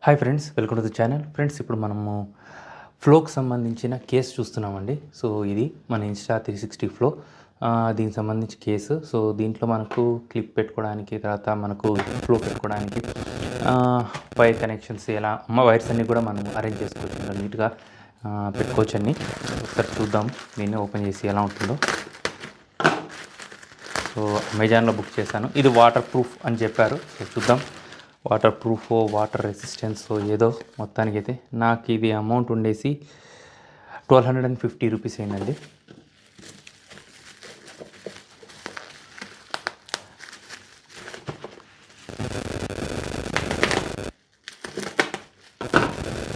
Hi friends, welcome to the channel. Friends, ఇప్పుడు మనము ఫ్లోకి సంబంధించిన కేసు చూస్తున్నామండి. సో ఇది మన ఇన్స్టా 360 ఫ్లో, దీనికి సంబంధించి కేసు. సో దీంట్లో మనకు క్లిప్ పెట్టుకోవడానికి, తర్వాత మనకు ఫ్లో పెట్టుకోవడానికి వైర్ కనెక్షన్స్, ఎలా వైర్స్ అన్నీ కూడా మనం అరేంజ్ చేసుకోవచ్చు, నీట్గా పెట్టుకోవచ్చు అన్నీ. ఒకసారి చూద్దాం దీన్ని ఓపెన్ చేసి ఎలా ఉంటుందో. సో అమెజాన్లో బుక్ చేశాను. ఇది వాటర్ ప్రూఫ్ అని చెప్పారు. సో చూద్దాం, వాటర్ ప్రూఫ్, వాటర్ రెసిస్టెన్స్, ఏదో మొత్తానికైతే నాకు ఇది అమౌంట్ ఉండేసి 1250 రూపీస్ అయిందండి.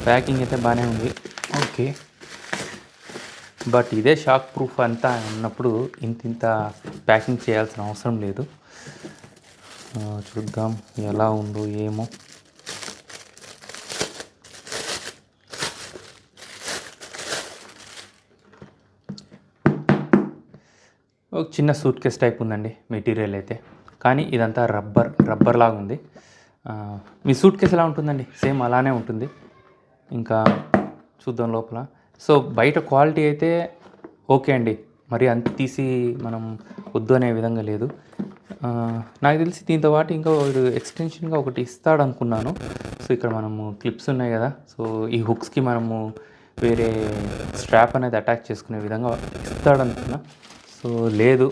ప్యాకింగ్ అయితే బాగానే ఉంది, ఓకే. బట్ ఇదే షాక్ ప్రూఫ్ అంతా ఉన్నప్పుడు ఇంత ప్యాకింగ్ చేయాల్సిన అవసరం లేదు. చూద్దాం ఎలా ఉందో ఏమో. ఒక చిన్న సూట్ కేస్ టైప్ ఉందండి మెటీరియల్ అయితే, కానీ ఇదంతా రబ్బర్ లాగా ఉంది. మీ సూట్ కేస్ ఎలా ఉంటుందండి? సేమ్ అలానే ఉంటుంది. ఇంకా చూద్దాం లోపల. సో బయట క్వాలిటీ అయితే ఓకే అండి, మరి అంత తీసి మనం వద్దు అనే విధంగా లేదు. నాకు తెలిసి దీంతో పాటు ఇంకా ఎక్స్టెన్షన్గా ఒకటి ఇస్తాడు అనుకున్నాను. సో ఇక్కడ మనము క్లిప్స్ ఉన్నాయి కదా, సో ఈ హుక్స్కి మనము వేరే స్ట్రాప్ అనేది అటాచ్ చేసుకునే విధంగా ఇస్తాడు అనుకున్నా. సో లేదు,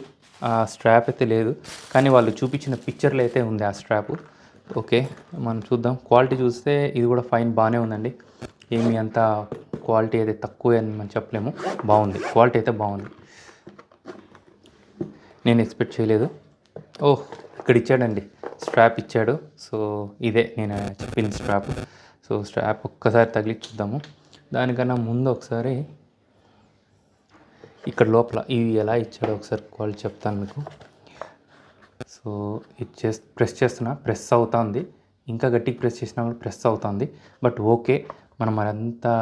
ఆ స్ట్రాప్ అయితే లేదు, కానీ వాళ్ళు చూపించిన పిక్చర్లో అయితే ఉంది ఆ స్ట్రాప్. ఓకే, మనం చూద్దాం. క్వాలిటీ చూస్తే ఇది కూడా ఫైన్, బాగానే ఉందండి. ఏమి అంత క్వాలిటీ అయితే తక్కువ అని మనం చెప్పలేము, బాగుంది. క్వాలిటీ అయితే బాగుంది, నేను ఎక్స్పెక్ట్ చేయలేదు. ఓహ్, ఇక్కడ ఇచ్చాడండి, స్ట్రాప్ ఇచ్చాడు. సో ఇదే నేను చెప్పిన స్ట్రాప్. సో స్ట్రాప్ ఒక్కసారి తగిలి చూద్దాము. దానికన్నా ముందు ఒకసారి ఇక్కడ లోపల ఇవి ఎలా ఇచ్చాడో ఒకసారి క్వాలిటీ చెప్తాను మీకు. సో ఇది ప్రెస్ చేస్తున్నా, ప్రెస్ అవుతుంది. ఇంకా గట్టిగా ప్రెస్ చేసినా కూడా ప్రెస్ అవుతుంది. బట్ ఓకే, మనం మరంతా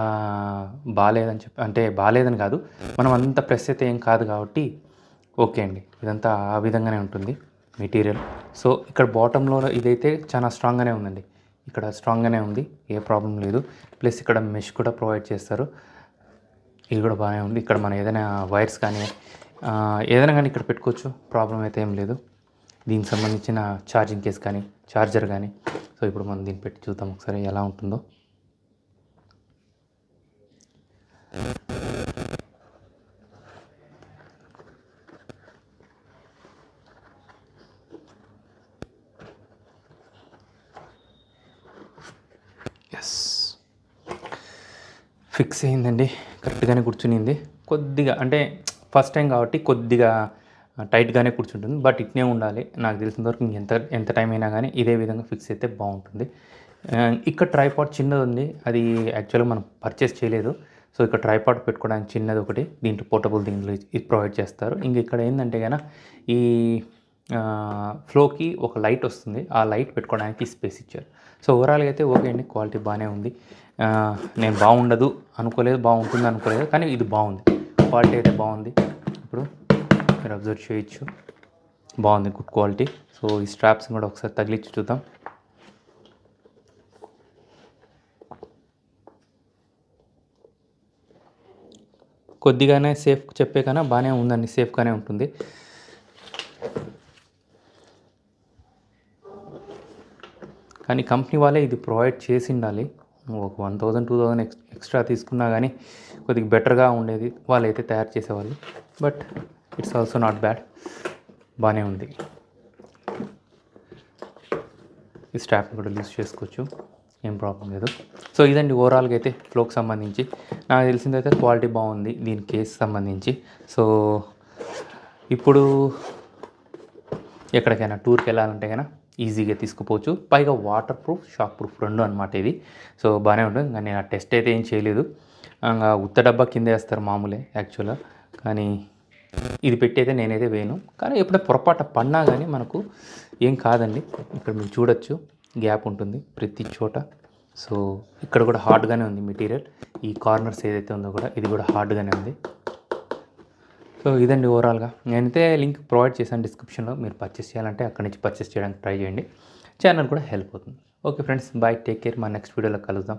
బాగాలేదని అంటే బాగాలేదని కాదు, మనం అంత ప్రెస్ అయితే ఏం కాదు కాబట్టి ఓకే అండి. ఇదంతా ఆ విధంగానే ఉంటుంది మెటీరియల్. సో ఇక్కడ బాటంలో ఇదైతే చాలా స్ట్రాంగ్గానే ఉందండి, ఇక్కడ స్ట్రాంగ్గానే ఉంది, ఏ ప్రాబ్లం లేదు. ప్లస్ ఇక్కడ మెష్ కూడా ప్రొవైడ్ చేస్తారు, ఇది కూడా బాగానే ఉంది. ఇక్కడ మనం ఏదైనా వైర్స్ కానీ ఏదైనా కానీ ఇక్కడ పెట్టుకోవచ్చు, ప్రాబ్లం అయితే ఏం లేదు. దీనికి సంబంధించిన ఛార్జింగ్ కేస్ కానీ, ఛార్జర్ కానీ. సో ఇప్పుడు మనం దీన్ని పెట్టి చూద్దాం ఒకసారి ఎలా ఉంటుందో. ఎస్, ఫిక్స్ అయిందండి, కరెక్ట్గానే కూర్చునింది. కొద్దిగా అంటే ఫస్ట్ టైం కాబట్టి కొద్దిగా టైట్గానే కూర్చుంటుంది, బట్ ఇట్నే ఉండాలి. నాకు తెలిసినంత వరకు ఎంత టైం అయినా కానీ ఇదే విధంగా ఫిక్స్ అయితే బాగుంటుంది. ఇక్కడ ట్రైపాడ్ చిన్నది ఉంది, అది యాక్చువల్గా మనం పర్చేస్ చేయలేదు. సో ఇక్కడ ట్రైపాడ్ పెట్టుకోవడానికి చిన్నది ఒకటి, దీంట్లో పోర్టబుల్ దీంట్లో ఇది ప్రొవైడ్ చేస్తారు. ఇంక ఇక్కడ ఏంటంటే కనుక ఈ ఫ్లోకి ఒక లైట్ వస్తుంది, ఆ లైట్ పెట్టుకోవడానికి స్పేస్ ఇచ్చారు. సో ఓవరాల్గా అయితే ఓకే అండి, క్వాలిటీ బాగానే ఉంది. నేను బాగుండదు అనుకోలేదు, బాగుంటుంది అనుకోలేదు, కానీ ఇది బాగుంది, క్వాలిటీ అయితే బాగుంది. ఇప్పుడు మీరు అబ్జర్వ్ చేయొచ్చు, బాగుంది, గుడ్ క్వాలిటీ. సో ఈ స్ట్రాప్స్ కూడా ఒకసారి తగిలించి చూద్దాం. కొద్దిగానే సేఫ్ చెప్పే కన్నా బాగానే ఉందండి, సేఫ్గానే ఉంటుంది. కానీ కంపెనీ వాళ్ళే ఇది ప్రొవైడ్ చేసి ఉండాలి. ఒక 1000-2000 ఎక్స్ట్రా తీసుకున్నా కానీ కొద్దిగా బెటర్గా ఉండేది, వాళ్ళైతే తయారు చేసేవాళ్ళు. But it's also not bad, బాగానే ఉంది. ఈ స్ట్రాప్ కూడా యూస్ చేసుకోవచ్చు, ఏం ప్రాబ్లం లేదు. సో ఇదండి ఓవరాల్గా అయితే ఫ్లోకి సంబంధించి నాకు తెలిసిందైతే క్వాలిటీ బాగుంది దీని కేసు సంబంధించి. సో ఇప్పుడు ఎక్కడికైనా టూర్కి వెళ్ళాలంటే కన్నా ఈజీగా తీసుకుపోవచ్చు. పైగా వాటర్ ప్రూఫ్, షాక్ ప్రూఫ్ రెండు అనమాట ఇది. సో బాగానే ఉంటుంది. కానీ నేను ఆ టెస్ట్ అయితే ఏం చేయలేదు, ఇంకా ఉత్త డబ్బా కింద వేస్తారు మామూలే యాక్చువల్గా. కానీ ఇది పెట్టి అయితే నేనైతే వేయను. కానీ ఎప్పుడైనా పొరపాటు పడినా కానీ మనకు ఏం కాదండి. ఇక్కడ మీరు చూడొచ్చు, గ్యాప్ ఉంటుంది ప్రతి చోట. సో ఇక్కడ కూడా హార్డ్గానే ఉంది మెటీరియల్. ఈ కార్నర్స్ ఏదైతే ఉందో కూడా ఇది కూడా హార్డ్గానే ఉంది. సో ఇదండి ఓవరాల్గా. నేనైతే లింక్ ప్రొవైడ్ చేశాను డిస్క్రిప్షన్లో, మీరు పర్చేస్ చేయాలంటే అక్కడి నుంచి పర్చేస్ చేయడానికి ట్రై చేయండి. ఛానల్ కూడా హెల్ప్ అవుతుంది. Okay friends, bye, take care. మా నెక్స్ట్ వీడియోలో కలుద్దాం.